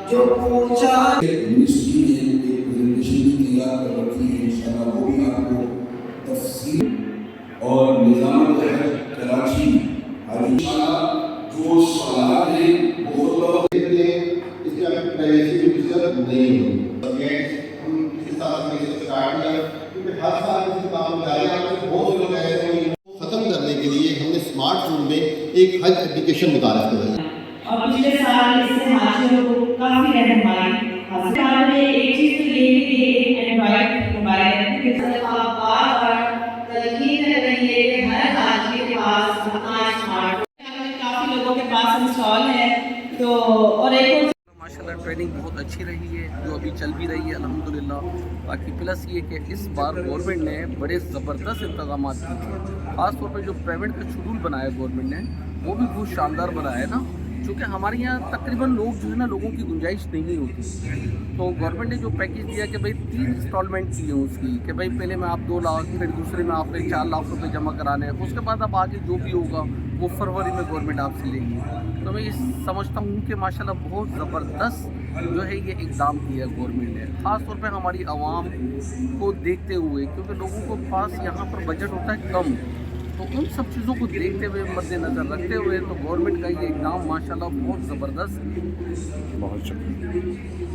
جو پوچھا اور نظام کراچی جو سوالات ہیں وہ اس کے پرائیویسی کی ڈسٹرب نہیں ہوگی. ہم کسی طرح سے اسٹارٹ کیا کیونکہ ہر سال کسی کام جاری آپ سے بہت لوگ ایسے ہیں ختم کرنے کے لیے ہم نے اسمارٹ فون میں ایک حج اپلیکیشن متعارف کرائی. اور پچھلے سال اس سے حاجیوں کو کافی رہنمائی حاصل ہے. میں ایک چیز تو یہ بھی کہ ایک اینڈرائڈ موبائل ہے کہ آپ بار بار تلقین کر رہی ہے کہ ہر حاجی کے پاس اپنا اسمارٹ فون کافی لوگوں کے پاس انسٹال ہے. تو اور ایک ماشاءاللہ ٹریننگ بہت اچھی رہی ہے جو ابھی چل بھی رہی ہے الحمدللہ. باقی پلس یہ کہ اس بار گورنمنٹ نے بڑے زبردست انتظامات کیے ہیں. خاص طور پہ جو پیمنٹ کا شیڈول بنایا گورنمنٹ نے وہ بھی بہت شاندار بنایا ہے نا. چونکہ ہمارے یہاں تقریباً لوگ جو ہے نا لوگوں کی گنجائش نہیں ہوتی. تو گورنمنٹ نے جو پیکیج دیا کہ بھائی 3 انسٹالمنٹ کی ہیں اس کی کہ بھائی پہلے میں آپ 2 لاکھ پھر دوسرے میں آپ نے 4 لاکھ روپے جمع کرانے ہیں. اس کے بعد اب آگے جو بھی ہوگا وہ فروری میں گورنمنٹ آپ سے لے گی. تو میں یہ سمجھتا ہوں کہ ماشاءاللہ بہت زبردست جو ہے یہ اقدام کیا ہے گورنمنٹ نے. خاص طور پہ ہماری عوام کو دیکھتے ہوئے کیونکہ لوگوں کو پاس یہاں پر بجٹ ہوتا ہے کم. تو ان سب چیزوں کو دیکھتے ہوئے مد نظر رکھتے ہوئے تو گورنمنٹ کا یہ اقدام ماشاءاللہ بہت زبردست. بہت شکریہ.